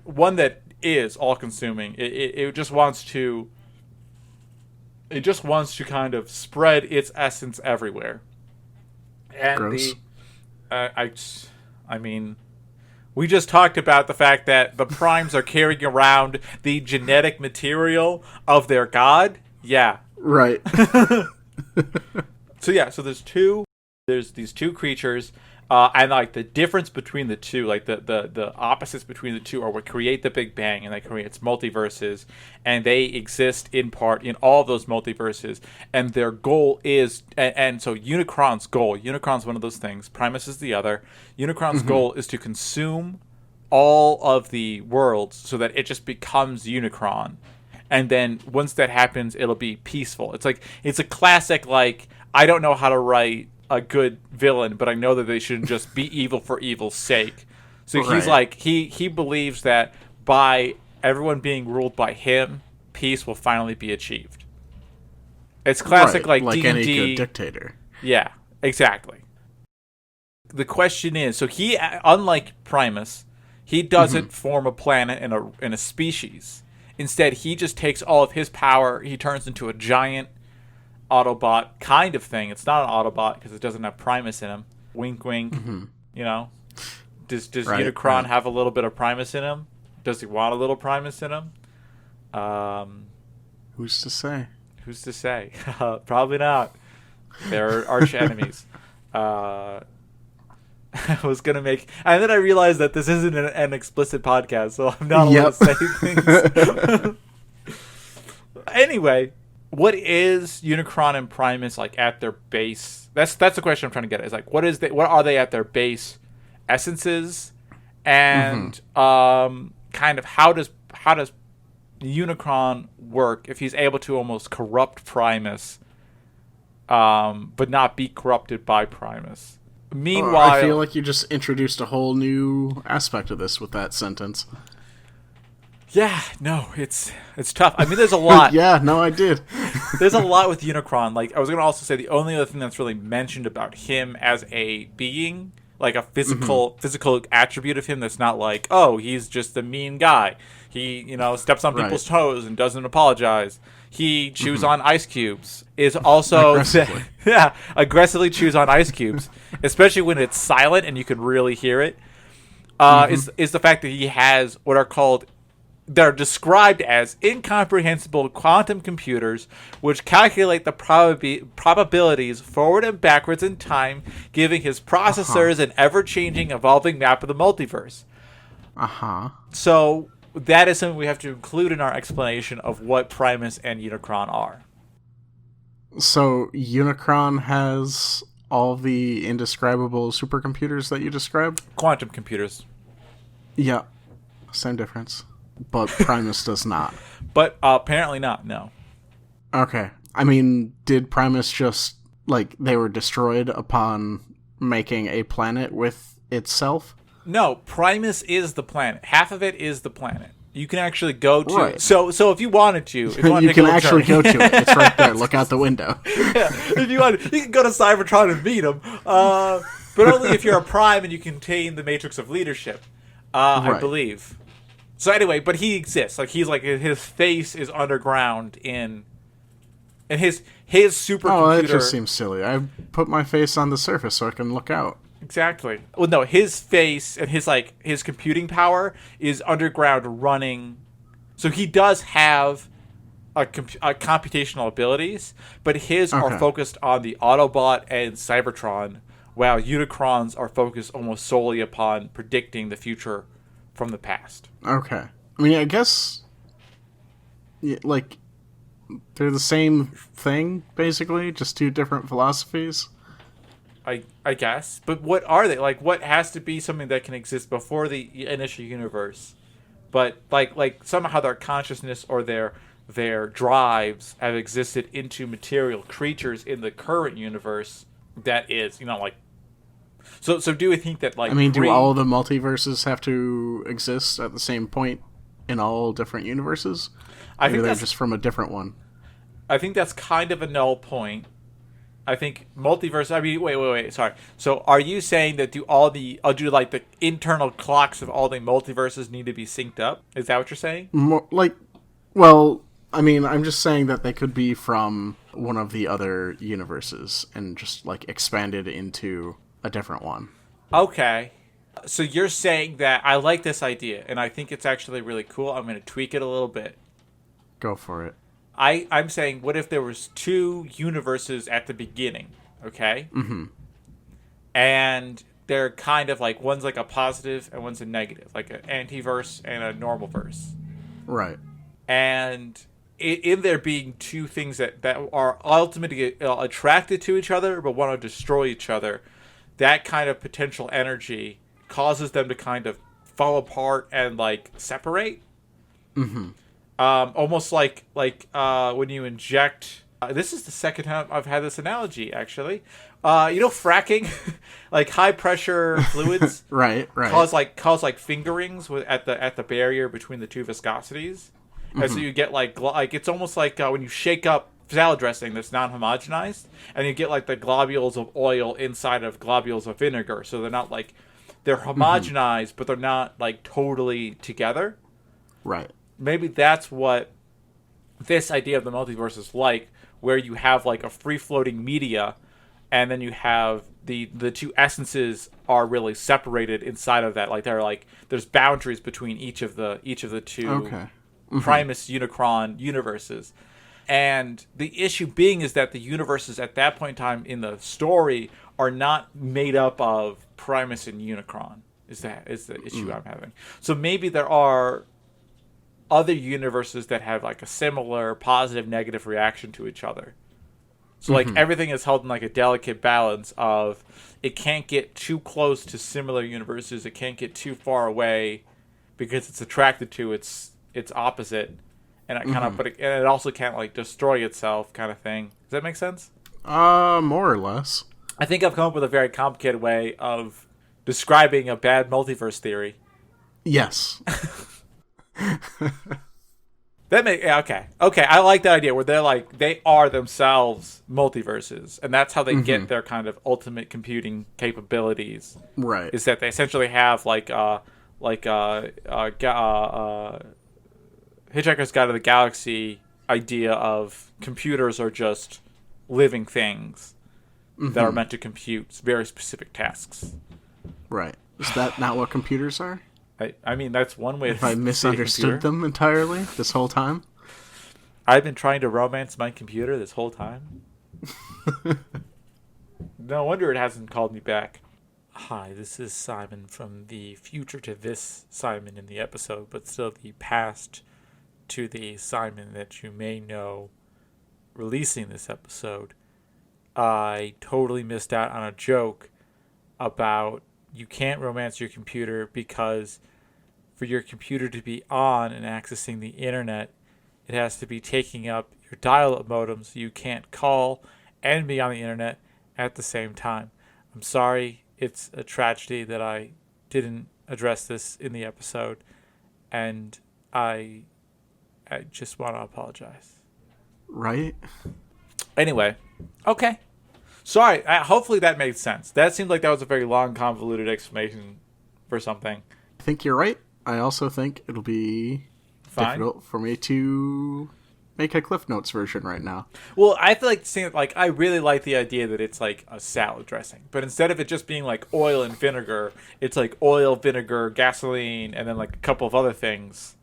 one that is all-consuming. It just wants to kind of spread its essence everywhere. And gross. I mean, we just talked about the fact that the primes are carrying around the genetic material of their god. Yeah. Right. So there's these two creatures, and the difference between the two, the opposites between the two are what create the Big Bang, and that creates multiverses, and they exist in part in all of those multiverses, and their goal is, and so Unicron's one of those things, Primus is the other. Unicron's goal is to consume all of the worlds so that it just becomes Unicron. And then once that happens, it'll be peaceful. It's a classic, I don't know how to write a good villain, but I know that they shouldn't just be evil for evil's sake. So he's he believes that by everyone being ruled by him, peace will finally be achieved. It's classic, like D&D. any good dictator. Yeah, exactly. The question is, so he, unlike Primus, he doesn't form a planet in a species. Instead, he just takes all of his power. He turns into a giant Autobot kind of thing. It's not an Autobot because it doesn't have Primus in him. Wink, wink. You know, does Unicron have a little bit of Primus in him? Does he want a little Primus in him? Who's to say? Who's to say? Probably not. They're arch enemies. I was gonna make, and then I realized that this isn't an explicit podcast, so I'm not allowed to say things. Anyway, what is Unicron and Primus like at their base? That's the question I'm trying to get at. Is like, what are they at their base essences, and kind of how does Unicron work if he's able to almost corrupt Primus, but not be corrupted by Primus? Meanwhile, I feel like you just introduced a whole new aspect of this with that sentence. Yeah, no, it's tough. I mean, there's a lot. Yeah, no, I did. There's a lot with Unicron. Like, I was going to also say the only other thing that's really mentioned about him as a being, like a physical attribute of him that's not like, oh, he's just a mean guy. He, steps on people's toes and doesn't apologize. He chews on ice cubes. Is also aggressively chews on ice cubes, especially when it's silent and you can really hear it. Is the fact that he has what they're described as incomprehensible quantum computers, which calculate the probabilities forward and backwards in time, giving his processors an ever-changing, evolving map of the multiverse. So that is something we have to include in our explanation of what Primus and Unicron are. So Unicron has all the indescribable supercomputers that you described? Quantum computers. Yeah. Same difference. But Primus does not. But apparently not, no. Okay. I mean, did Primus just, they were destroyed upon making a planet with itself? No, Primus is the planet. Half of it is the planet. You can actually go to it. So if you wanted to... If you can actually go to it. It's right there. Look out the window. Yeah, if you want, you can go to Cybertron and meet him. But only if you're a Prime and you contain the Matrix of Leadership, I believe. So anyway, but he exists. His face is underground and his supercomputer... Oh, that just seems silly. I put my face on the surface so I can look out. Exactly. Well, no, his face and his computing power is underground running. So he does have a computational abilities, but his are focused on the Autobot and Cybertron, while Unicron's are focused almost solely upon predicting the future from the past. Okay. I mean, I guess, they're the same thing, basically, just two different philosophies. I guess. But what are they? What has to be something that can exist before the initial universe? But, somehow their consciousness or their drives have existed into material creatures in the current universe that is, So do we think that, do all the multiverses have to exist at the same point in all different universes? I think they're just from a different one. I think that's kind of a null point. I think multiverse... wait, sorry. So are you saying that do the internal clocks of all the multiverses need to be synced up? Is that what you're saying? I'm just saying that they could be from one of the other universes and just, expanded into a different one. Okay. So you're saying that I like this idea, and I think it's actually really cool. I'm going to tweak it a little bit. Go for it. I'm saying, what if there was two universes at the beginning, okay? And they're kind of one's a positive and one's a negative, like an antiverse and a normal verse. Right. And in there being two things that are ultimately attracted to each other but want to destroy each other, that kind of potential energy causes them to kind of fall apart and separate. Almost like when you inject. This is the second time I've had this analogy, actually. Fracking, high pressure fluids, right, cause fingerings at the barrier between the two viscosities, and so you get it's almost like when you shake up salad dressing that's non-homogenized, and you get the globules of oil inside of globules of vinegar, so they're not they're homogenized, but they're not totally together. Right. Maybe that's what this idea of the multiverse is like, where you have like a free-floating media, and then you have the two essences are really separated inside of that. Like there's boundaries between each of the two Primus Unicron universes. And the issue being is that the universes at that point in time in the story are not made up of Primus and Unicron. Is the issue I'm having. So maybe there are other universes that have like a similar positive negative reaction to each other. So like everything is held in like a delicate balance of it can't get too close to similar universes, it can't get too far away because it's attracted to its opposite, and it kind of and it also can't like destroy itself kind of thing. Does that make sense? More or less. I think I've come up with a very complicated way of describing a bad multiverse theory. Yes. Okay. I like that idea where they're like they are themselves multiverses, and that's how they get their kind of ultimate computing capabilities. Right. Is that they essentially have Hitchhiker's Guide to the Galaxy idea of computers are just living things that are meant to compute very specific tasks. Right. Is that not what computers are? I mean, that's one way. If I misunderstood them entirely this whole time? I've been trying to romance my computer this whole time. No wonder it hasn't called me back. Hi, this is Simon from the future to this Simon in the episode, but still the past to the Simon that you may know releasing this episode. I totally missed out on a joke about you can't romance your computer because for your computer to be on and accessing the internet, it has to be taking up your dial-up modem, so you can't call and be on the internet at the same time. I'm sorry, it's a tragedy that I didn't address this in the episode, and I just want to apologize. Right? Anyway, okay. Sorry, hopefully that made sense. That seemed like that was a very long, convoluted explanation for something. I think you're right. I also think it'll be difficult for me to make a Cliff Notes version right now. Well, I feel like I really like the idea that it's like a salad dressing, but instead of it just being like oil and vinegar, it's like oil, vinegar, gasoline, and then like a couple of other things,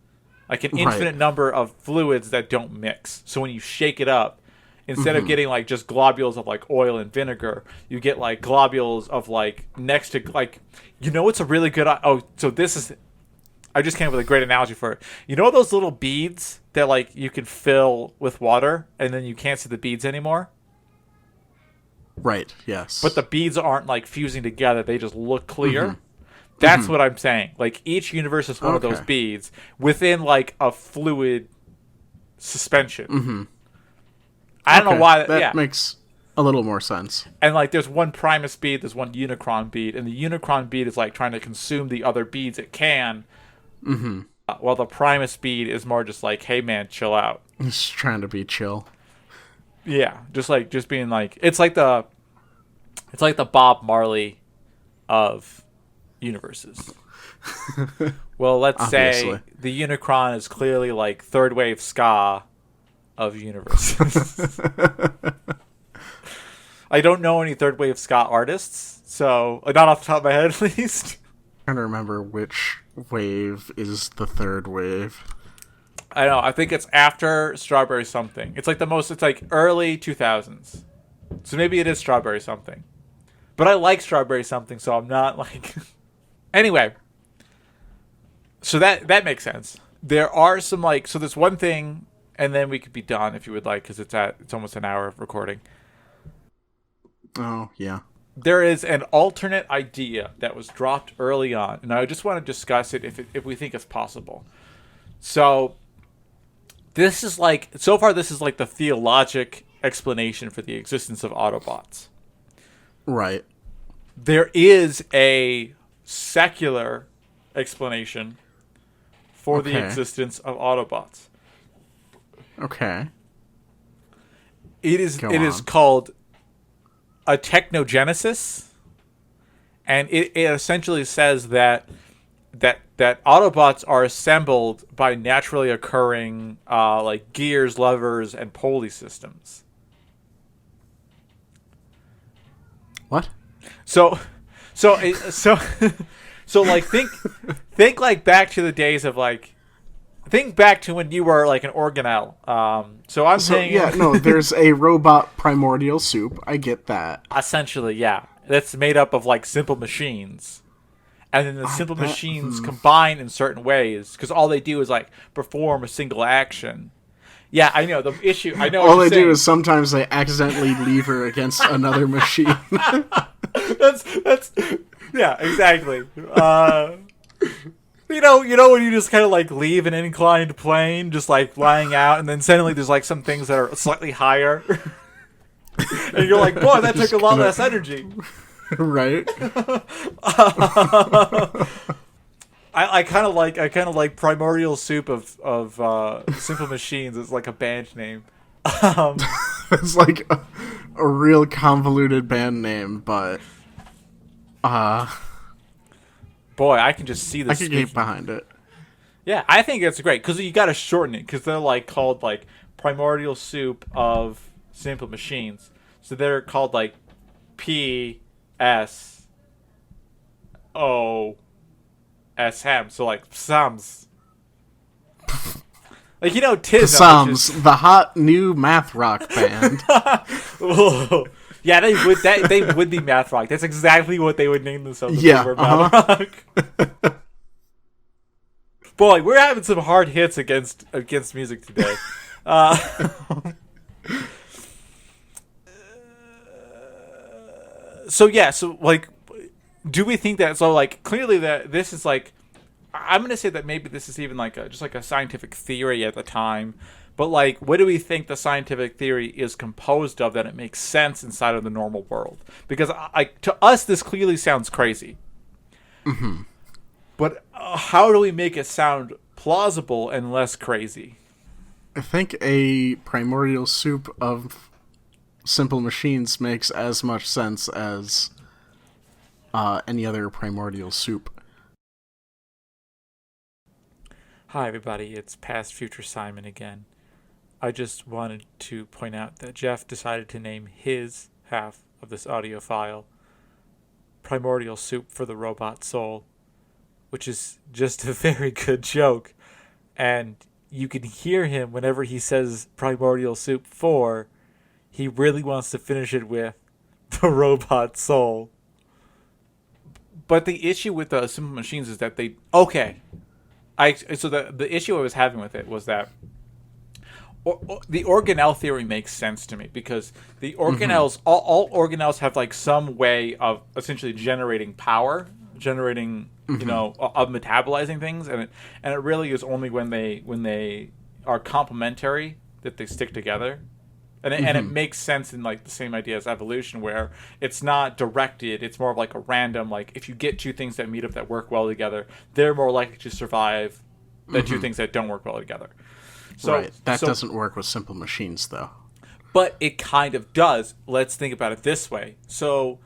like an infinite number of fluids that don't mix. So when you shake it up, instead of getting like just globules of like oil and vinegar, you get like globules of like next to like, it's a really good. So this is. I just came up with a great analogy for it. You know those little beads that like you can fill with water and then you can't see the beads anymore? Right, yes. But the beads aren't like fusing together. They just look clear. That's what I'm saying. Like each universe is one of those beads within like a fluid suspension. I don't know why. That makes a little more sense. And like there's one Primus bead, there's one Unicron bead, and the Unicron bead is like trying to consume the other beads it can. While the Primus bead is more just like, hey man, chill out. He's trying to be chill. Yeah, just being like it's like the Bob Marley of universes. Well, let's say the Unicron is clearly like third wave ska of universes. I don't know any third wave ska artists, so not off the top of my head at least. I'm trying to remember which wave is the third wave. I know. I think it's after Strawberry Something. It's like early 2000s. So maybe it is Strawberry Something. But I like Strawberry Something, so I'm not like... Anyway. So that makes sense. There are some so there's one thing, and then we could be done if you would like, because it's almost an hour of recording. Oh, yeah. There is an alternate idea that was dropped early on, and I just want to discuss it if we think it's possible. So, this is so far this is like the theologic explanation for the existence of Autobots. Right. There is a secular explanation for the existence of Autobots. Okay. It is called a technogenesis, and it essentially says that Autobots are assembled by naturally occurring like gears, levers, and pulley systems. What? So, so, so, so, like, think like back to the days of like, think back to when you were like an organelle. So I'm saying, yeah, no, there's a robot primordial soup. I get that. Essentially, yeah, that's made up of like simple machines, and then the simple machines combine in certain ways because all they do is like perform a single action. Yeah, I know the issue. I know all what they you're do saying. is sometimes they accidentally lever against another machine. That's yeah, exactly. You know when you just kind of like leave an inclined plane, just like flying out, and then suddenly there's like some things that are slightly higher, and you're like, boy, that took a lot less energy. Right. I kind of like Primordial Soup of Simple Machines. It's like a band name. It's like a real convoluted band name, but boy, I can just see this. I can get behind it. Yeah, I think it's great because you got to shorten it because they're like called like Primordial Soup of Simple Machines, so they're called like PSOSM. So like Psalms. Like, you know, TISM. Psalms, the hot new math rock band. Yeah, they would be math rock. That's exactly what they would name themselves. If Yeah, they were math rock. Boy, we're having some hard hits against music today. So like, do we think that? So like, clearly that this is like, I'm gonna say that maybe this is even like just like a scientific theory at the time. But like, what do we think the scientific theory is composed of that it makes sense inside of the normal world? Because to us, this clearly sounds crazy. Mm-hmm. But how do we make it sound plausible and less crazy? I think a primordial soup of simple machines makes as much sense as any other primordial soup. Hi, everybody. It's Past Future Simon again. I just wanted to point out that Jeff decided to name his half of this audio file Primordial Soup for the Robot Soul, which is just a very good joke. And you can hear him whenever he says Primordial Soup 4, he really wants to finish it with the Robot Soul. But the issue with the Simple Machines is that the issue I was having with it was that the organelle theory makes sense to me because the organelles, all organelles have like some way of essentially generating power, you know, of metabolizing things, and it really is only when they are complementary that they stick together, and it makes sense in like the same idea as evolution where it's not directed, it's more of like a random, like if you get two things that meet up that work well together, they're more likely to survive than two things that don't work well together. So, right. That doesn't work with simple machines, though. But it kind of does. Let's think about it this way. So,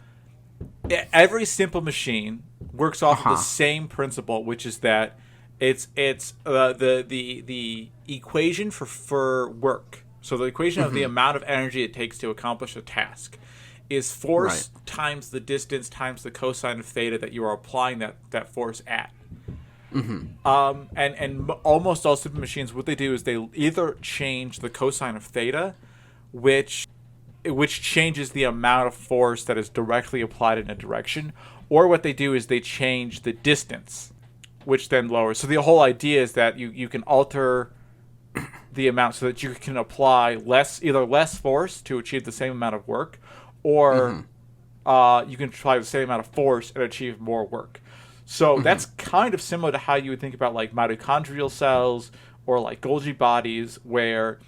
every simple machine works off of the same principle, which is that it's the equation for work. So the equation of the amount of energy it takes to accomplish a task is force times the distance times the cosine of theta that you are applying that force at. And almost all simple machines, what they do is they either change the cosine of theta, which changes the amount of force that is directly applied in a direction, or what they do is they change the distance, which then lowers. So the whole idea is that you can alter the amount so that you can apply either less force to achieve the same amount of work, or you can apply the same amount of force and achieve more work. So that's kind of similar to how you would think about like mitochondrial cells or like Golgi bodies, where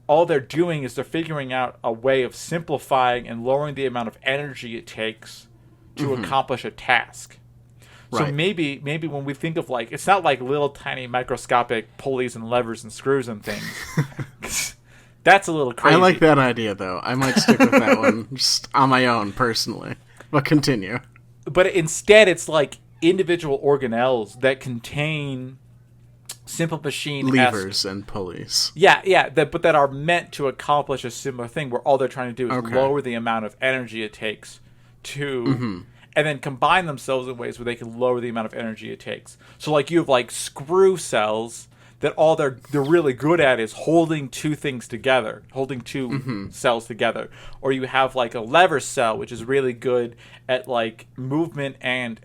all they're doing is they're figuring out a way of simplifying and lowering the amount of energy it takes to accomplish a task. So maybe when we think of like, it's not like little tiny microscopic pulleys and levers and screws and things. That's a little crazy. I like that idea though. I might stick with that one just on my own personally. But continue. But instead it's like individual organelles that contain simple machine levers and pulleys. But that are meant to accomplish a similar thing where all they're trying to do is lower the amount of energy it takes to, and then combine themselves in ways where they can lower the amount of energy it takes. So like you have like screw cells that all they're really good at is holding two things together, holding two cells together. Or you have like a lever cell, which is really good at like movement and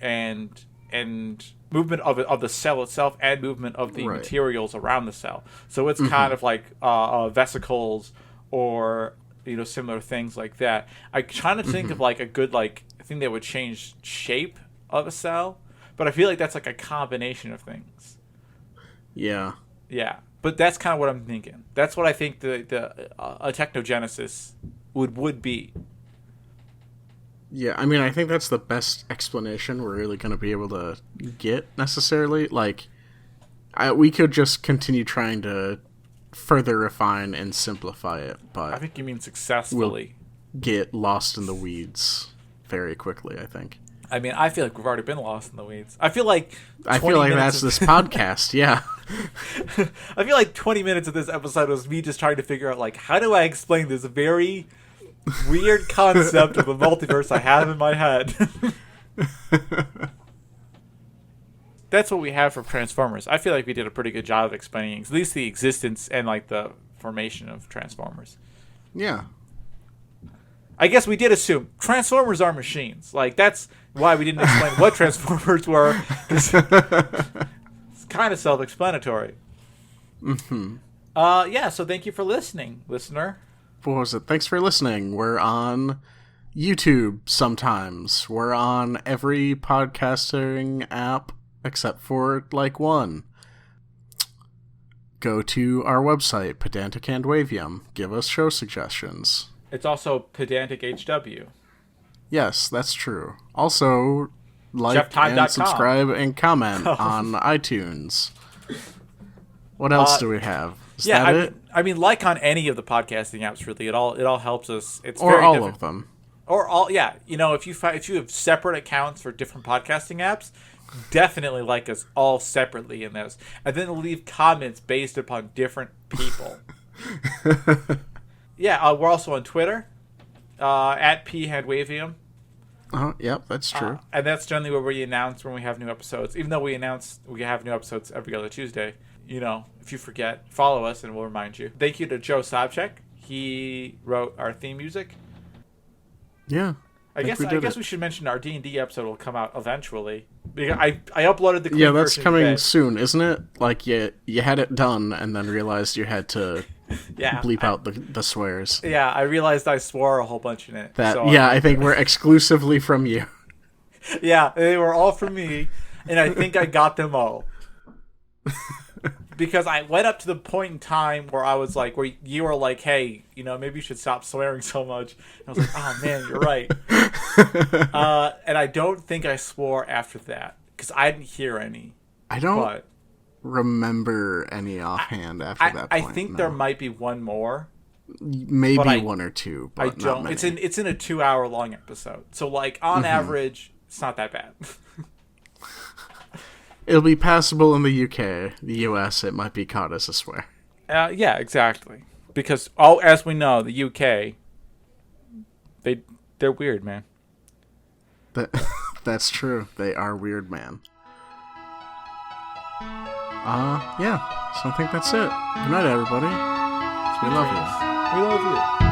movement of the cell itself and movement of the materials around the cell. So it's kind of like vesicles or similar things like that. I'm trying to think of like a good like thing that would change shape of a cell, but I feel like that's like a combination of things. Yeah, but that's kind of what I'm thinking. That's what I think a technogenesis would be. Yeah, I mean, I think that's the best explanation we're really going to be able to get, necessarily. Like, we could just continue trying to further refine and simplify it, but... I think you mean successfully. We'll get lost in the weeds very quickly, I think. I mean, I feel like we've already been lost in the weeds. I feel like that's this podcast, yeah. I feel like 20 minutes of this episode was me just trying to figure out, like, how do I explain this very weird concept of the multiverse I have in my head? That's what we have for Transformers. I feel like we did a pretty good job of explaining at least the existence and, like, the formation of Transformers. Yeah. I guess we did assume Transformers are machines. Like, that's why we didn't explain what Transformers were. It's kind of self-explanatory. Yeah, so thank you for listening, listener. What was it? Thanks for listening. We're on YouTube sometimes. We're on every podcasting app except for, like, one. Go to our website, Pedantic Handwavium. Give us show suggestions. It's also Pedantic HW. Yes, that's true. Also, like and subscribe and comment on iTunes. What else do we have? Is that it? I mean, like on any of the podcasting apps, really, it all helps us. It's or very all different. Of them, or all. Yeah, if you have separate accounts for different podcasting apps, definitely like us all separately in those, and then leave comments based upon different people. Yeah, we're also on Twitter, at Handwavium. Yep, that's true. And that's generally where we announce when we have new episodes. Even though we have new episodes every other Tuesday, if you forget, follow us and we'll remind you. Thank you to Joe Sopchak. He wrote our theme music. Yeah. I guess we should mention our D&D episode will come out eventually. I uploaded the clean Yeah, that's version coming today. soon, isn't it? Like, you had it done and then realized you had to bleep out the swears. Yeah, I realized I swore a whole bunch in it. I think we're exclusively from you. Yeah, they were all from me, and I think I got them all. Because I went up to the point in time where I was like, where you were like, hey, maybe you should stop swearing so much. And I was like, oh man, you're right. And I don't think I swore after that because I didn't hear any. I don't remember any offhand after that point. I think there might be one more. Maybe one or two, but I don't. Not many. It's in a 2-hour long episode. So like on average, it's not that bad. It'll be passable in the UK. The US, it might be caught as a swear. Yeah, exactly. Because as we know, the UK, they're weird, man. That's true. They are weird, man. Yeah. So I think that's it. Good night, everybody. We love you. We love you.